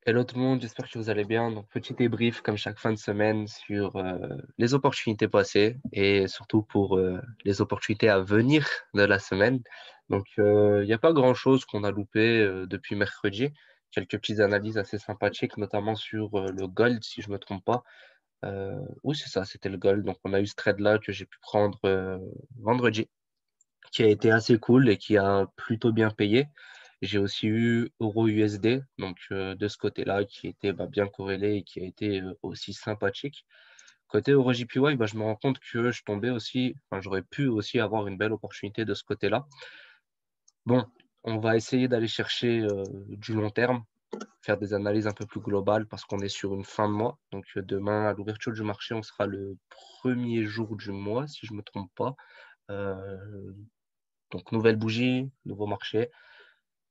Hello tout le monde, j'espère que vous allez bien. Donc, petit débrief comme chaque fin de semaine sur les opportunités passées et surtout pour les opportunités à venir de la semaine. Donc, il n'y a pas grand-chose qu'on a loupé depuis mercredi. Quelques petites analyses assez sympathiques, notamment sur le gold, si je me trompe pas. Oui, c'est ça, c'était le gold. Donc, on a eu ce trade-là que j'ai pu prendre vendredi, qui a été assez cool et qui a plutôt bien payé. J'ai aussi eu Euro USD, donc de ce côté-là, qui était bien corrélé et qui a été aussi sympathique. Côté Euro JPY, je me rends compte que je tombais aussi, enfin, j'aurais pu aussi avoir une belle opportunité de ce côté-là. Bon, on va essayer d'aller chercher du long terme, faire des analyses un peu plus globales parce qu'on est sur une fin de mois. Donc demain, à l'ouverture du marché, on sera le premier jour du mois, si je ne me trompe pas. Euh, donc nouvelle bougie, nouveau marché,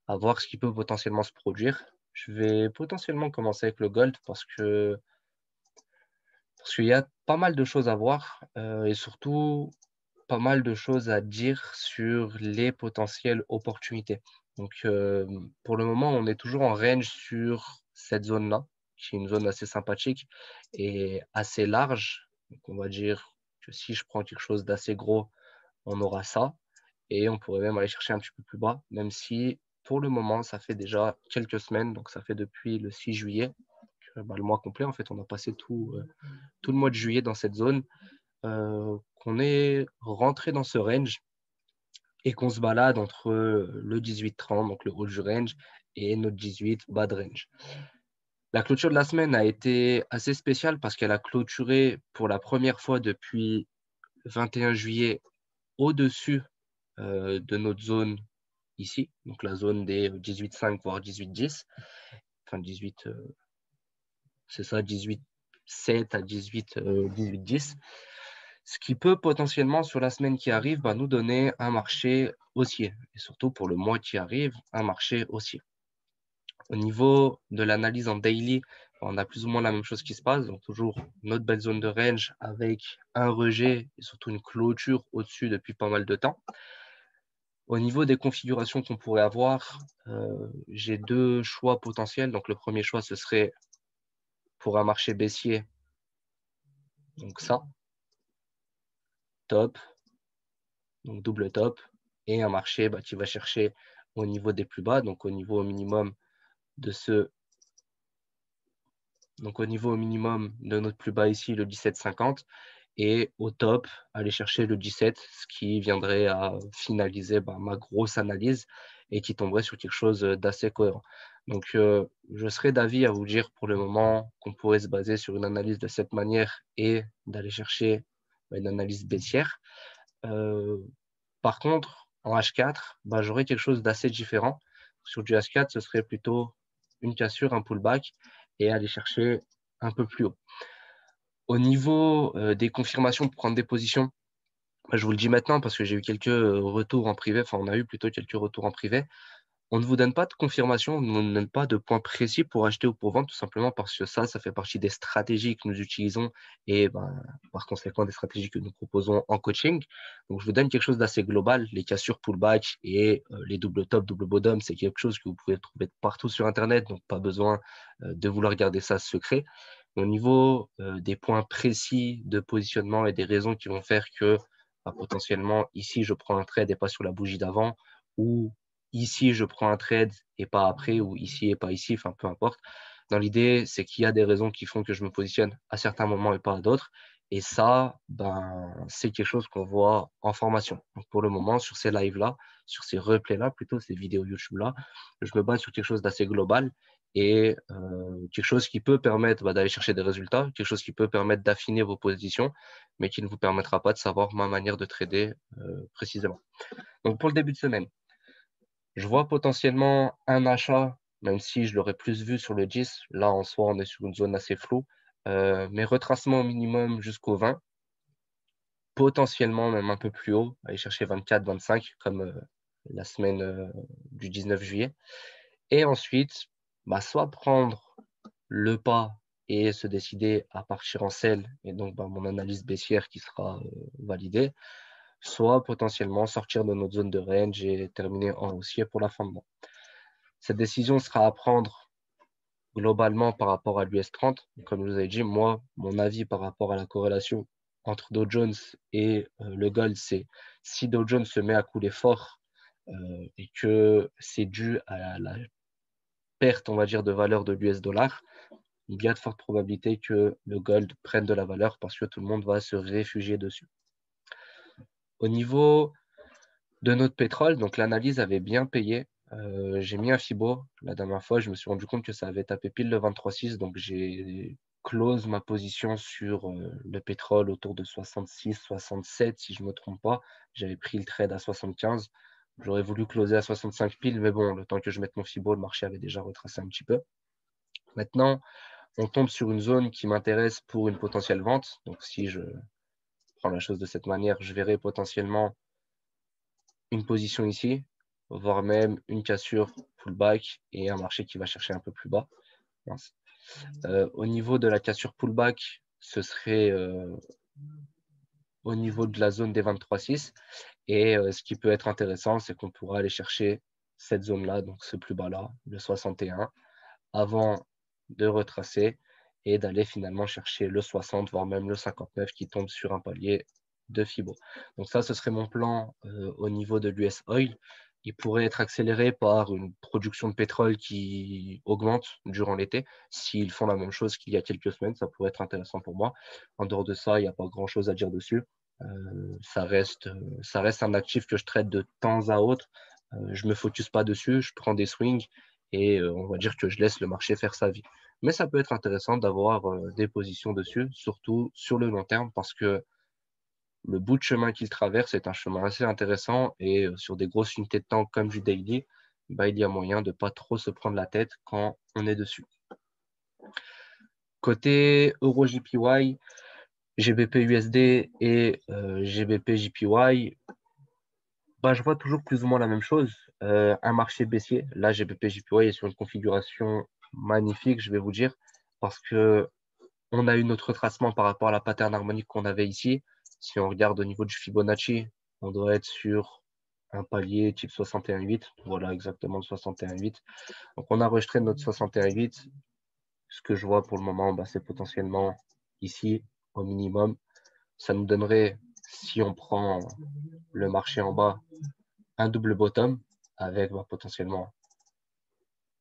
à voir ce qui peut potentiellement se produire. Je vais potentiellement commencer avec le gold parce qu'il y a pas mal de choses à voir et surtout pas mal de choses à dire sur les potentielles opportunités. Donc pour le moment, on est toujours en range sur cette zone-là, qui est une zone assez sympathique et assez large. Donc on va dire que si je prends quelque chose d'assez gros, on aura ça. Et on pourrait même aller chercher un petit peu plus bas, même si pour le moment, ça fait déjà quelques semaines, donc ça fait depuis le 6 juillet, le mois complet, en fait, on a passé tout le mois de juillet dans cette zone, qu'on est rentré dans ce range et qu'on se balade entre le 18-30, donc le haut du range, et notre 18 bas de range. La clôture de la semaine a été assez spéciale parce qu'elle a clôturé pour la première fois depuis le 21 juillet au-dessus de notre zone ici, donc la zone des 18,5 voire 18,10, enfin 18, c'est ça, 18,7 à 18,10, ce qui peut potentiellement sur la semaine qui arrive nous donner un marché haussier, et surtout pour le mois qui arrive, un marché haussier. Au niveau de l'analyse en daily, on a plus ou moins la même chose qui se passe, donc toujours notre belle zone de range avec un rejet et surtout une clôture au-dessus depuis pas mal de temps. Au niveau des configurations qu'on pourrait avoir, j'ai deux choix potentiels. Donc, le premier choix, ce serait pour un marché baissier. Donc, ça, top, donc double top. Et un marché qui va chercher au niveau des plus bas, donc au niveau au minimum de ce. Donc, au niveau au minimum de notre plus bas ici, le 17,50. Et au top, aller chercher le 17, ce qui viendrait à finaliser ma grosse analyse et qui tomberait sur quelque chose d'assez cohérent. Donc, je serais d'avis à vous dire pour le moment qu'on pourrait se baser sur une analyse de cette manière et d'aller chercher une analyse baissière. Euh, Par contre, en H4, j'aurais quelque chose d'assez différent. Sur du H4, ce serait plutôt une cassure, un pullback et aller chercher un peu plus haut. Au niveau des confirmations pour prendre des positions, je vous le dis maintenant parce que j'ai eu quelques retours en privé, enfin on a eu plutôt quelques retours en privé. On ne vous donne pas de confirmation, on ne vous donne pas de points précis pour acheter ou pour vendre, tout simplement parce que ça fait partie des stratégies que nous utilisons et par conséquent des stratégies que nous proposons en coaching. Donc je vous donne quelque chose d'assez global, les cassures pullback et les double top, double bottom, c'est quelque chose que vous pouvez trouver partout sur Internet, donc pas besoin de vouloir garder ça secret. Au niveau des points précis de positionnement et des raisons qui vont faire que potentiellement ici je prends un trade et pas sur la bougie d'avant, ou ici je prends un trade et pas après, ou ici et pas ici, enfin peu importe. Dans l'idée, c'est qu'il y a des raisons qui font que je me positionne à certains moments et pas à d'autres. Et ça, c'est quelque chose qu'on voit en formation. Donc pour le moment, sur ces lives-là, sur ces replays-là, plutôt ces vidéos YouTube-là, je me base sur quelque chose d'assez global et quelque chose qui peut permettre d'aller chercher des résultats, quelque chose qui peut permettre d'affiner vos positions, mais qui ne vous permettra pas de savoir ma manière de trader précisément. Donc pour le début de semaine, je vois potentiellement un achat, même si je l'aurais plus vu sur le 10. Là, en soi, on est sur une zone assez floue. Mais retracement au minimum jusqu'au 20, potentiellement même un peu plus haut, aller chercher 24, 25, comme la semaine du 19 juillet. Et ensuite, soit prendre le pas et se décider à partir en sell, et donc mon analyse baissière qui sera validée, soit potentiellement sortir de notre zone de range et terminer en haussier pour la fin de mois. Cette décision sera à prendre globalement par rapport à l'US 30, comme je vous avais dit, moi, mon avis par rapport à la corrélation entre Dow Jones et le gold, c'est si Dow Jones se met à couler fort et que c'est dû à la perte, on va dire, de valeur de l'US dollar, il y a de fortes probabilités que le gold prenne de la valeur parce que tout le monde va se réfugier dessus. Au niveau de notre pétrole, donc l'analyse avait bien payé. J'ai mis un Fibo. La dernière fois, je me suis rendu compte que ça avait tapé pile le 23,6. Donc, j'ai close ma position sur le pétrole autour de 66, 67, si je ne me trompe pas. J'avais pris le trade à 75. J'aurais voulu closer à 65 piles, mais bon, le temps que je mette mon Fibo, le marché avait déjà retracé un petit peu. Maintenant, on tombe sur une zone qui m'intéresse pour une potentielle vente. Donc, si je prends la chose de cette manière, je verrai potentiellement une position ici, voire même une cassure pullback et un marché qui va chercher un peu plus bas. Au niveau de la cassure pullback, ce serait au niveau de la zone des 23,6. Et ce qui peut être intéressant, c'est qu'on pourra aller chercher cette zone-là, donc ce plus bas-là, le 61, avant de retracer et d'aller finalement chercher le 60, voire même le 59 qui tombe sur un palier de Fibo. Donc ça, ce serait mon plan au niveau de l'US Oil. Il pourrait être accéléré par une production de pétrole qui augmente durant l'été. S'ils font la même chose qu'il y a quelques semaines, ça pourrait être intéressant pour moi. En dehors de ça, il n'y a pas grand-chose à dire dessus. Ça reste un actif que je traite de temps à autre. Je ne me focus pas dessus, je prends des swings et on va dire que je laisse le marché faire sa vie. Mais ça peut être intéressant d'avoir des positions dessus, surtout sur le long terme, parce que le bout de chemin qu'il traverse est un chemin assez intéressant et sur des grosses unités de temps comme du daily, bah, il y a moyen de ne pas trop se prendre la tête quand on est dessus. Côté Euro-JPY, GBP-USD et GBP-JPY, bah, je vois toujours plus ou moins la même chose. Un marché baissier. Là, GBP-JPY est sur une configuration magnifique, je vais vous dire, parce que on a eu notre retracement par rapport à la pattern harmonique qu'on avait ici. Si on regarde au niveau du Fibonacci, on doit être sur un palier type 61,8. Voilà, exactement le 61,8. Donc, on a rejeté notre 61,8. Ce que je vois pour le moment, bah, c'est potentiellement ici, au minimum. Ça nous donnerait, si on prend le marché en bas, un double bottom avec bah, potentiellement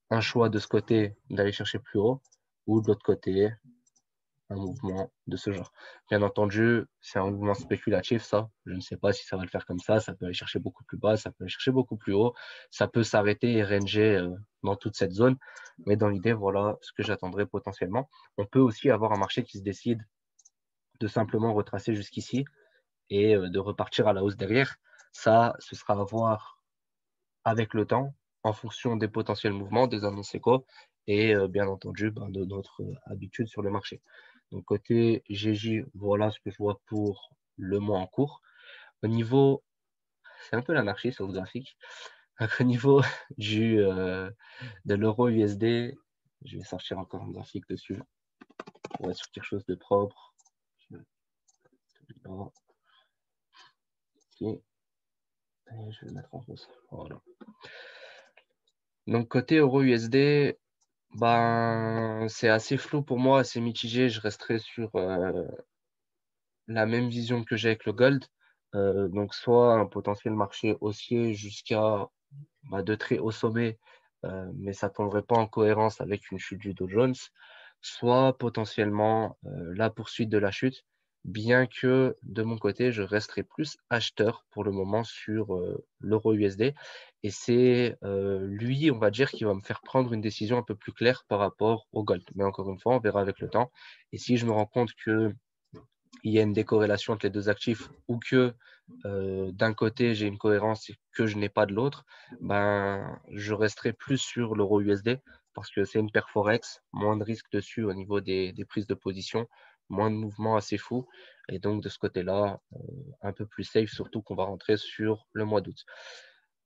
un choix de ce côté d'aller chercher plus haut ou de l'autre côté un mouvement de ce genre. Bien entendu, c'est un mouvement spéculatif, ça. Je ne sais pas si ça va le faire comme ça peut aller chercher beaucoup plus bas, ça peut aller chercher beaucoup plus haut, ça peut s'arrêter et ranger dans toute cette zone. Mais dans l'idée, voilà ce que j'attendrai potentiellement. On peut aussi avoir un marché qui se décide de simplement retracer jusqu'ici et de repartir à la hausse derrière. Ça, ce sera à voir avec le temps, en fonction des potentiels mouvements, des annonces éco et bien entendu ben, de notre habitude sur le marché. Donc côté GJ, voilà ce que je vois pour le mois en cours. Au niveau, c'est un peu l'anarchie sur le graphique. Au niveau de l'euro USD, je vais sortir encore un graphique dessus pour être sur quelque chose de propre. Okay. Et je vais le mettre en rose. Voilà. Donc côté euro USD, ben, c'est assez flou pour moi, assez mitigé. Je resterai sur la même vision que j'ai avec le gold. Donc, soit un potentiel marché haussier jusqu'à bah, de très hauts sommets, mais ça ne tomberait pas en cohérence avec une chute du Dow Jones, soit potentiellement la poursuite de la chute, bien que de mon côté, je resterai plus acheteur pour le moment sur l'euro USD. Et c'est lui, on va dire, qui va me faire prendre une décision un peu plus claire par rapport au gold. Mais encore une fois, on verra avec le temps. Et si je me rends compte que il y a une décorrélation entre les deux actifs ou que d'un côté j'ai une cohérence et que je n'ai pas de l'autre, ben, je resterai plus sur l'euro USD parce que c'est une paire Forex, moins de risques dessus au niveau des prises de position, moins de mouvements assez fous et donc de ce côté-là, un peu plus safe, surtout qu'on va rentrer sur le mois d'août.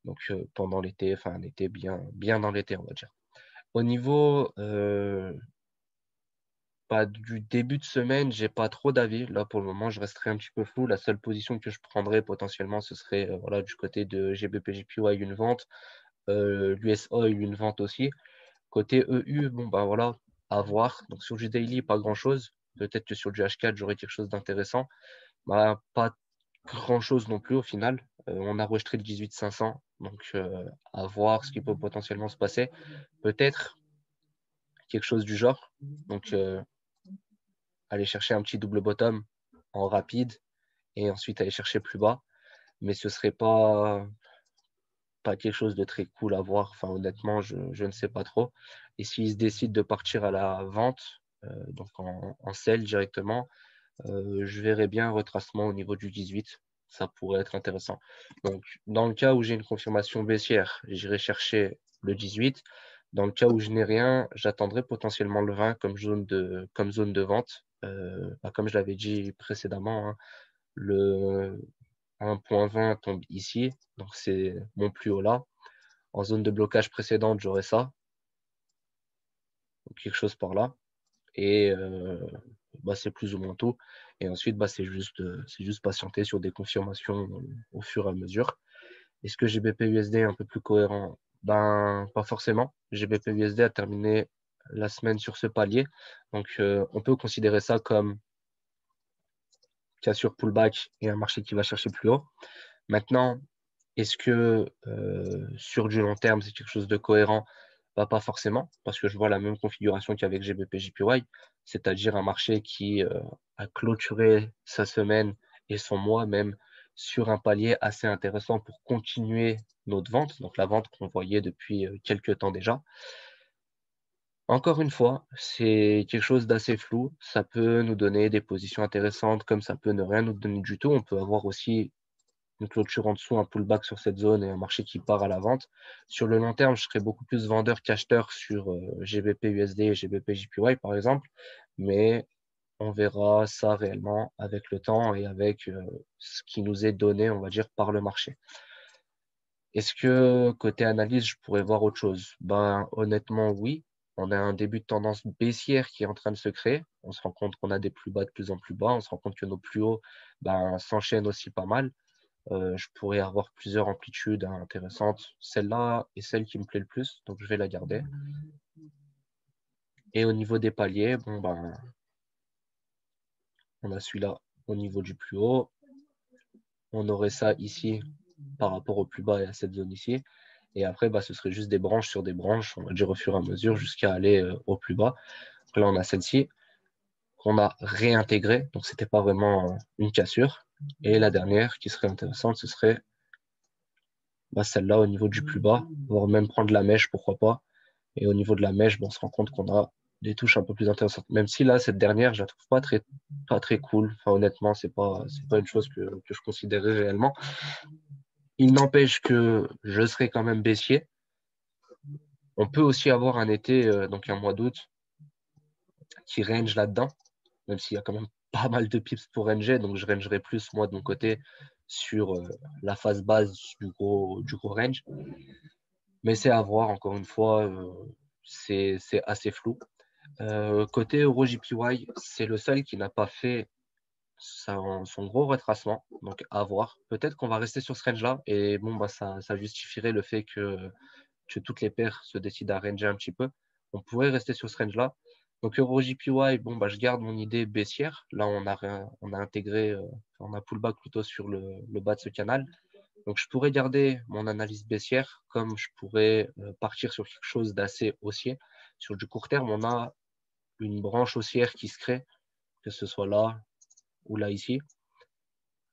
Donc pendant l'été, enfin l'été bien dans l'été, on va dire. Au niveau du début de semaine, j'ai pas trop d'avis. Là, pour le moment, je resterai un petit peu flou. La seule position que je prendrais potentiellement, ce serait voilà, du côté de GBP-JPY une vente, l'US Oil une vente aussi. Côté EU, bon, bah voilà, à voir. Donc sur du daily, pas grand-chose. Peut-être que sur du H4, j'aurai quelque chose d'intéressant. Bah, pas grand-chose non plus au final. On a rejeté le 18 500, donc à voir ce qui peut potentiellement se passer. Peut-être quelque chose du genre. Donc aller chercher un petit double bottom en rapide et ensuite aller chercher plus bas. Mais ce serait pas quelque chose de très cool à voir. Enfin, honnêtement, je ne sais pas trop. Et s'ils se décident de partir à la vente, donc en sell directement, je verrais bien un retracement au niveau du 18. Ça pourrait être intéressant. Donc, dans le cas où j'ai une confirmation baissière, j'irai chercher le 18. Dans le cas où je n'ai rien, j'attendrai potentiellement le 20 comme zone de vente. Comme je l'avais dit précédemment, hein, le 1.20 tombe ici. Donc, c'est mon plus haut là. En zone de blocage précédente, j'aurai ça. Donc, quelque chose par là. Et c'est plus ou moins tout. Et ensuite, c'est juste patienter sur des confirmations au fur et à mesure. Est-ce que GBP USD est un peu plus cohérent? Ben, pas forcément. GBP USD a terminé la semaine sur ce palier. Donc, on peut considérer ça comme cassure pullback et un marché qui va chercher plus haut. Maintenant, est-ce que sur du long terme, c'est quelque chose de cohérent? Pas forcément, parce que je vois la même configuration qu'avec GBP JPY, c'est-à-dire un marché qui a clôturé sa semaine et son mois même sur un palier assez intéressant pour continuer notre vente, donc la vente qu'on voyait depuis quelques temps déjà. Encore une fois, c'est quelque chose d'assez flou. Ça peut nous donner des positions intéressantes, comme ça peut ne rien nous donner du tout. On peut avoir aussi une clôture en dessous, un pullback sur cette zone et un marché qui part à la vente. Sur le long terme, je serais beaucoup plus vendeur qu'acheteur sur GBP USD et GBP JPY par exemple, mais on verra ça réellement avec le temps et avec ce qui nous est donné, on va dire, par le marché. Est-ce que côté analyse, je pourrais voir autre chose? Ben, honnêtement, oui. On a un début de tendance baissière qui est en train de se créer. On se rend compte qu'on a des plus bas de plus en plus bas. On se rend compte que nos plus hauts s'enchaînent aussi pas mal. Je pourrais avoir plusieurs amplitudes intéressantes. Celle-là est celle qui me plaît le plus, donc je vais la garder. Et au niveau des paliers, on a celui-là au niveau du plus haut. On aurait ça ici par rapport au plus bas et à cette zone ici. Et après, ce serait juste des branches sur des branches, on va dire au fur et à mesure jusqu'à aller au plus bas. Donc là, on a celle-ci qu'on a réintégrée, donc c'était pas vraiment une cassure. Et la dernière qui serait intéressante, ce serait celle-là au niveau du plus bas, voire même prendre la mèche, pourquoi pas. Et au niveau de la mèche, on se rend compte qu'on a des touches un peu plus intéressantes. Même si là, cette dernière, je la trouve pas très cool. Enfin, honnêtement, c'est pas une chose que je considérais réellement. Il n'empêche que je serai quand même baissier. On peut aussi avoir un été, donc un mois d'août, qui range là-dedans, même s'il y a quand même pas mal de pips pour ranger, donc je rangerai plus moi de mon côté sur la phase base du gros range. Mais c'est à voir, encore une fois, c'est assez flou. Côté EuroJPY, c'est le seul qui n'a pas fait son gros retracement, donc à voir. Peut-être qu'on va rester sur ce range-là, et ça justifierait le fait que toutes les paires se décident à ranger un petit peu. On pourrait rester sur ce range-là. Donc EuroJPY, je garde mon idée baissière. Là, on a intégré, on a pullback plutôt sur le bas de ce canal. Donc je pourrais garder mon analyse baissière, comme je pourrais partir sur quelque chose d'assez haussier. Sur du court terme, on a une branche haussière qui se crée, que ce soit là ou là ici,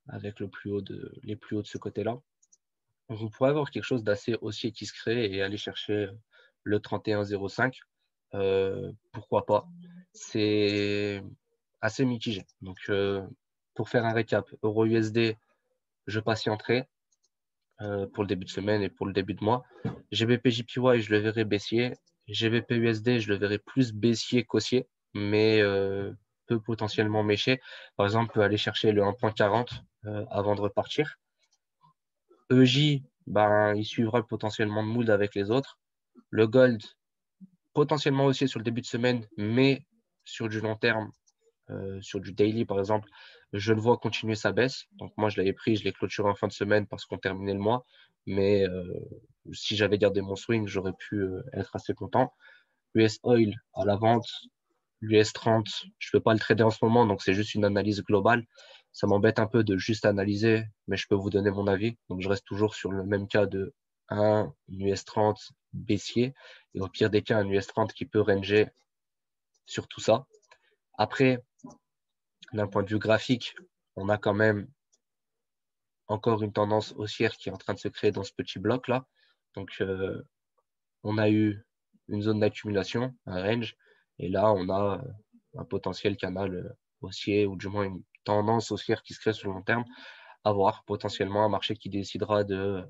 avec les plus hauts de ce côté-là. Donc, on pourrait avoir quelque chose d'assez haussier qui se crée et aller chercher le 31,05. Pourquoi pas? C'est assez mitigé. Donc, pour faire un récap, Euro-USD, je patienterai pour le début de semaine et pour le début de mois. GBP-JPY, je le verrai baissier. GBP-USD, je le verrai plus baissier qu'haussier, mais peut potentiellement mécher. Par exemple, peut aller chercher le 1.40 avant de repartir. EJ, il suivra le potentiellement de mood avec les autres. Le gold, potentiellement haussier sur le début de semaine, mais sur du long terme, sur du daily par exemple, je le vois continuer sa baisse. Donc moi, je l'avais pris, je l'ai clôturé en fin de semaine parce qu'on terminait le mois. Mais si j'avais gardé mon swing, j'aurais pu être assez content. US Oil à la vente, l'US 30, je ne peux pas le trader en ce moment, donc c'est juste une analyse globale. Ça m'embête un peu de juste analyser, mais je peux vous donner mon avis. Donc je reste toujours sur le même cas de un US 30 baissier, et au pire des cas, un US 30 qui peut ranger sur tout ça. Après, d'un point de vue graphique, on a quand même encore une tendance haussière qui est en train de se créer dans ce petit bloc-là. Donc, on a eu une zone d'accumulation, un range, et là, on a un potentiel canal haussier, ou du moins une tendance haussière qui se crée sur le long terme, à voir potentiellement un marché qui décidera de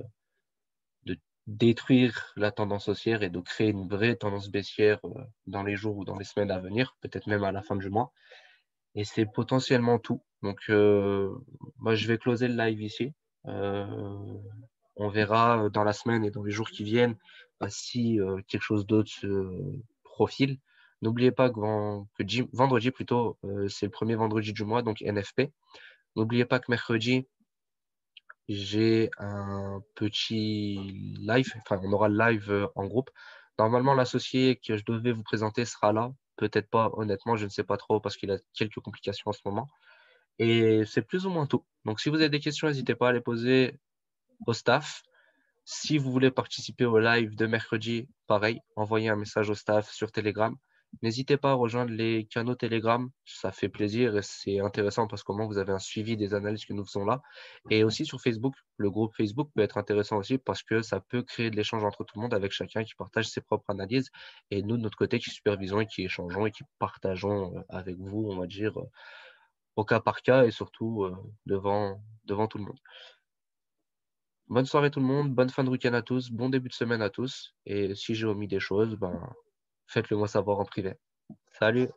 détruire la tendance haussière et de créer une vraie tendance baissière dans les jours ou dans les semaines à venir, peut-être même à la fin du mois. Et c'est potentiellement tout. Donc, moi, je vais closer le live ici. Euh, on verra dans la semaine et dans les jours qui viennent si quelque chose d'autre se profile. N'oubliez pas que vendredi, plutôt, c'est le premier vendredi du mois, donc NFP. N'oubliez pas que mercredi, j'ai un petit live, enfin, on aura le live en groupe. Normalement, l'associé que je devais vous présenter sera là. Peut-être pas, honnêtement, je ne sais pas trop parce qu'il a quelques complications en ce moment. Et c'est plus ou moins tout. Donc, si vous avez des questions, n'hésitez pas à les poser au staff. Si vous voulez participer au live de mercredi, pareil, envoyez un message au staff sur Telegram. N'hésitez pas à rejoindre les canaux Telegram, ça fait plaisir et c'est intéressant parce qu'au moins vous avez un suivi des analyses que nous faisons là. Et aussi sur Facebook, le groupe Facebook peut être intéressant aussi parce que ça peut créer de l'échange entre tout le monde avec chacun qui partage ses propres analyses et nous de notre côté qui supervisons et qui échangeons et qui partageons avec vous, on va dire, au cas par cas et surtout devant tout le monde. Bonne soirée tout le monde, bonne fin de week-end à tous, bon début de semaine à tous. Et si j'ai omis des choses, ben, faites-le moi savoir en privé. Salut!